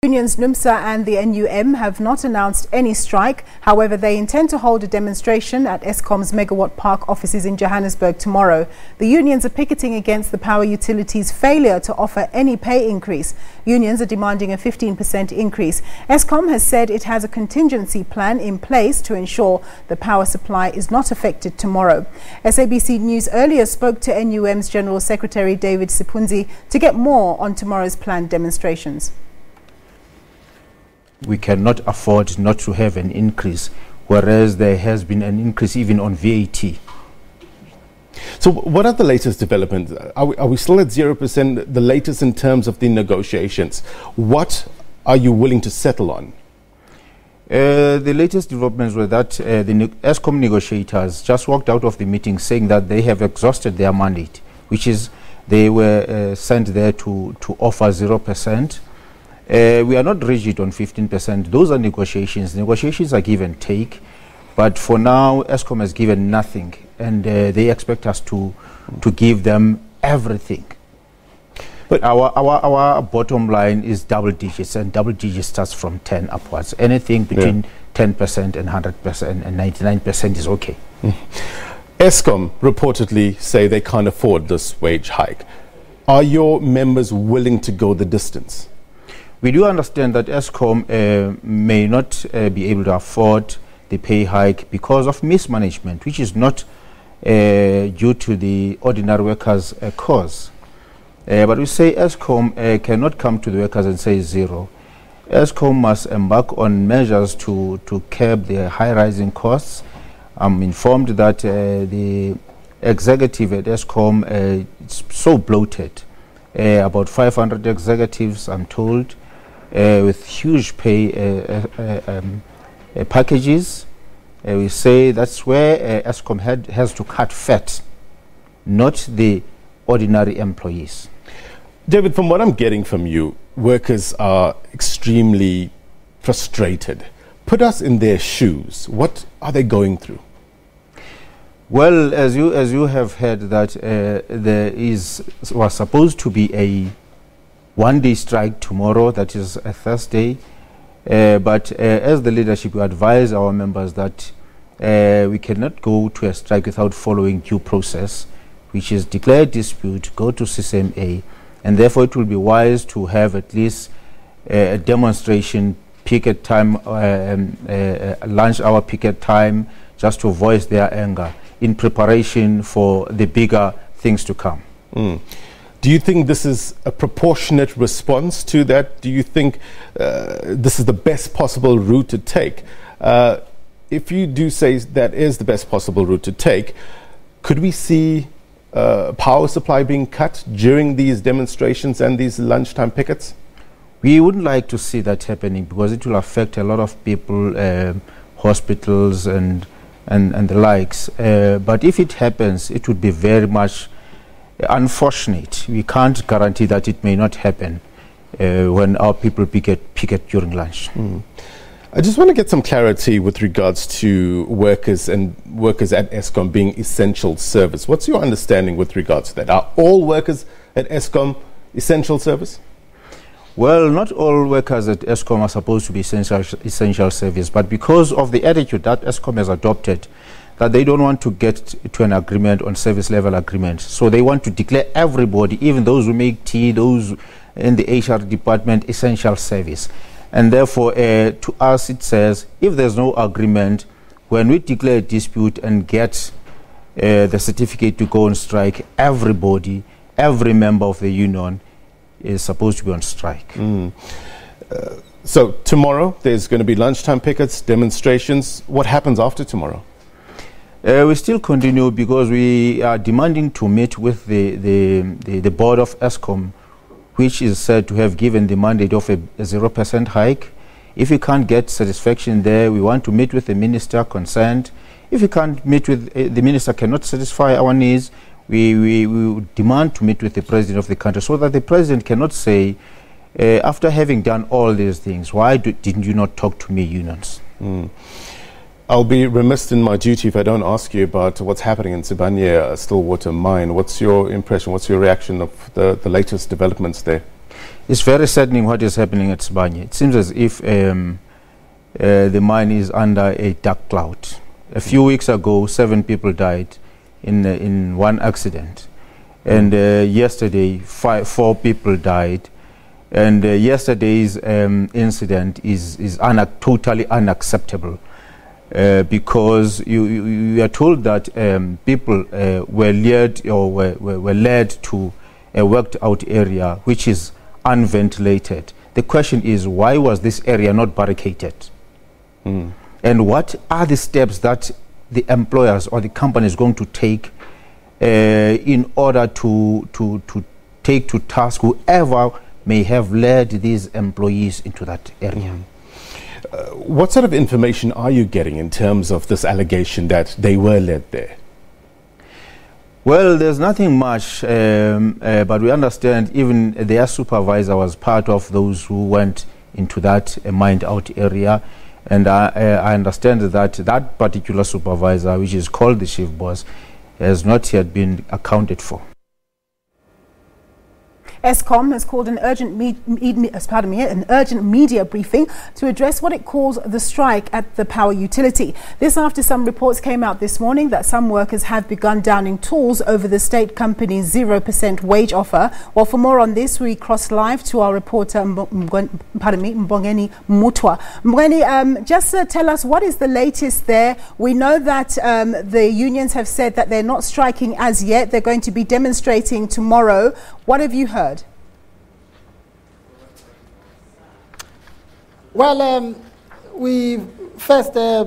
Unions NUMSA and the NUM have not announced any strike. However, they intend to hold a demonstration at Eskom's Megawatt Park offices in Johannesburg tomorrow. The unions are picketing against the power utility's failure to offer any pay increase. Unions are demanding a 15% increase. Eskom has said it has a contingency plan in place to ensure the power supply is not affected tomorrow. SABC News earlier spoke to NUM's General Secretary David Sipunzi to get more on tomorrow's planned demonstrations. We cannot afford not to have an increase, whereas there has been an increase even on VAT. So what are the latest developments? Are we still at 0%, the latest in terms of the negotiations? What are you willing to settle on? The latest developments were that the Eskom negotiators just walked out of the meeting saying that they have exhausted their mandate, which is they were sent there to offer 0%. We are not rigid on 15%. Those are negotiations. Negotiations are give and take. But for now, Eskom has given nothing. And they expect us to give them everything. But our bottom line is double digits. And double digits starts from 10 upwards. Anything between 10% and 100% and 99% is okay. Eskom reportedly say they can't afford this wage hike. Are your members willing to go the distance? We do understand that Eskom may not be able to afford the pay hike because of mismanagement, which is not due to the ordinary workers' cause. But we say Eskom cannot come to the workers and say zero. Eskom must embark on measures to curb the high rising costs. I'm informed that the executive at Eskom is so bloated. About 500 executives, I'm told, with huge pay packages. We say that's where Eskom has to cut fat, not the ordinary employees. David, from what I'm getting from you, workers are extremely frustrated. Put us in their shoes. What are they going through? Well, as you have heard that there was supposed to be a one-day strike tomorrow, that is a Thursday, but as the leadership, we advise our members that we cannot go to a strike without following due process, which is declare dispute, go to CCMA, and therefore it will be wise to have at least a demonstration, picket time, lunch hour picket time, just to voice their anger in preparation for the bigger things to come. Do you think this is a proportionate response to that? Do you think this is the best possible route to take? If you do say that is the best possible route to take, could we see power supply being cut during these demonstrations and these lunchtime pickets? We wouldn't like to see that happening because it will affect a lot of people, hospitals and the likes. But if it happens, it would be very much unfortunate. We can't guarantee that it may not happen when our people picket during lunch. I just want to get some clarity with regards to workers and workers at Eskom being essential service. What's your understanding with regards to that? Are all workers at Eskom essential service? Well, not all workers at Eskom are supposed to be essential service, but because of the attitude that Eskom has adopted, that they don't want to get to an agreement on service level agreement. So they want to declare everybody, even those who make tea, those in the HR department, essential service. And therefore, to us it says, if there's no agreement, when we declare a dispute and get the certificate to go on strike, everybody, every member of the union is supposed to be on strike. So tomorrow there's going to be lunchtime pickets, demonstrations. What happens after tomorrow? We still continue because we are demanding to meet with the board of Eskom, which is said to have given the mandate of a 0% hike. If we can't get satisfaction there, we want to meet with the minister concerned. If we can't meet with the minister, cannot satisfy our needs, we demand to meet with the president of the country so that the president cannot say, after having done all these things, why didn't you not talk to me, unions? I'll be remiss in my duty if I don't ask you about what's happening in Sibanye Stillwater mine. What's your impression? What's your reaction of the latest developments there? It's very saddening what is happening at Sibanye. It seems as if the mine is under a dark cloud. A few weeks ago, 7 people died in one accident. And yesterday, 4 people died. And yesterday's incident is totally unacceptable because you are told that people were led or were led to a worked out area which is unventilated. The question is, why was this area not barricaded? And what are the steps that the employers or the company is going to take in order to take to task whoever may have led these employees into that area? What sort of information are you getting in terms of this allegation that they were led there? Well, there's nothing much, but we understand even their supervisor was part of those who went into that mined out area. And I understand that that particular supervisor, which is called the chief boss, has not yet been accounted for. Eskom has called an urgent media briefing to address what it calls the strike at the power utility. This after some reports came out this morning that some workers have begun downing tools over the state company's 0% wage offer. Well, for more on this, we cross live to our reporter Mbongeni Muthwa. Mbongeni, just tell us what is the latest there. We know that the unions have said that they're not striking as yet. They're going to be demonstrating tomorrow. What have you heard? Well, we first at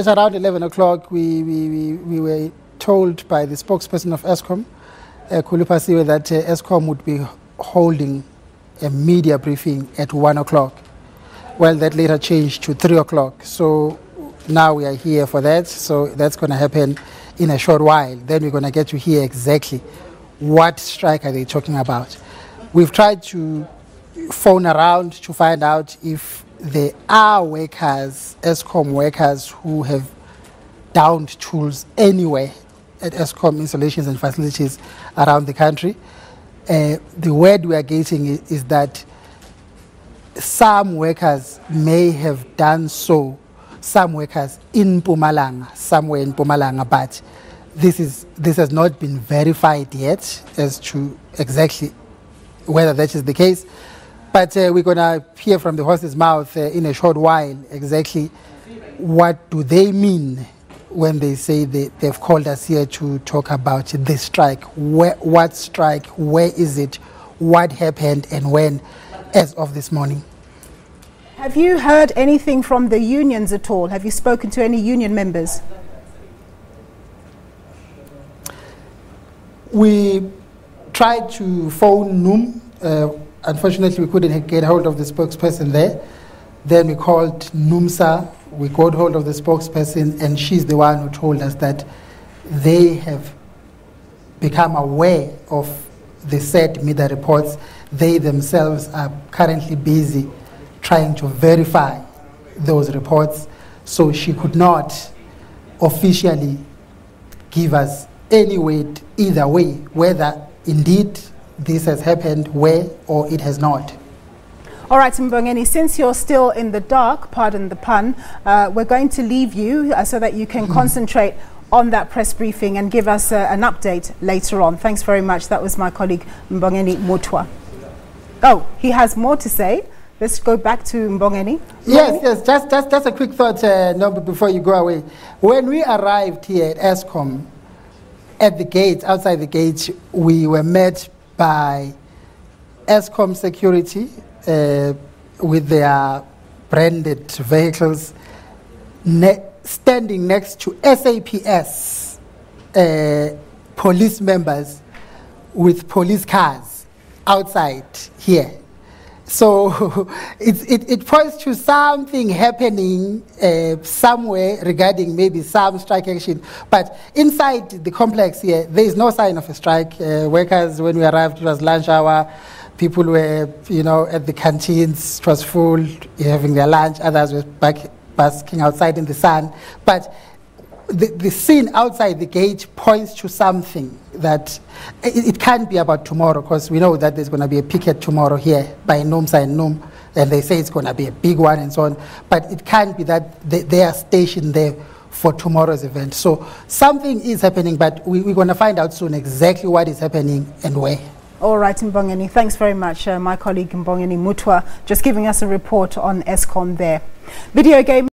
around 11 o'clock we were told by the spokesperson of Eskom, Kulupasiwe, that Eskom would be holding a media briefing at 1 o'clock. Well, that later changed to 3 o'clock. So now we are here for that. So that's going to happen in a short while. Then we're going to get to hear exactly what strike are they talking about. We've tried to phone around to find out if there are workers, Eskom workers, who have downed tools anywhere at Eskom installations and facilities around the country. The word we are getting is that some workers may have done so, some workers in Mpumalanga, somewhere in Mpumalanga, but this has not been verified yet as to exactly whether that is the case. But we're going to hear from the horse's mouth in a short while exactly what do they mean when they say they've called us here to talk about this strike. What strike? Where is it? What happened and when, as of this morning? Have you heard anything from the unions at all? Have you spoken to any union members? We tried to phone NUM. Unfortunately, we couldn't get hold of the spokesperson there. Then we called NUMSA. We got hold of the spokesperson, and she's the one who told us that they have become aware of the said media reports. They themselves are currently busy trying to verify those reports. So she could not officially give us any weight either way, whether indeed this has happened, where, or it has not. All right, Mbongeni, since you're still in the dark, pardon the pun, we're going to leave you so that you can concentrate on that press briefing and give us an update later on. Thanks very much. That was my colleague Mbongeni Muthwa. Oh, he has more to say. Let's go back to Mbongeni. Yes, just a quick thought before you go away. When we arrived here at Eskom, at the gate, outside the gate, we were met by Eskom security with their branded vehicles standing next to SABC police members with police cars outside here. So it points to something happening somewhere regarding maybe some strike action. But inside the complex here, there is no sign of a strike. Workers, when we arrived, it was lunch hour. People were, at the canteens. It was full, having their lunch. Others were basking outside in the sun. But the scene outside the gate points to something that it can't be about tomorrow, because we know that there's going to be a picket tomorrow here by NUMSA and NUM, and they say it's going to be a big one and so on, but it can't be that they are stationed there for tomorrow's event. So something is happening, but we're going to find out soon exactly what is happening and where. All right, Mbongeni, thanks very much. My colleague Mbongeni Muthwa just giving us a report on Eskom there. Video game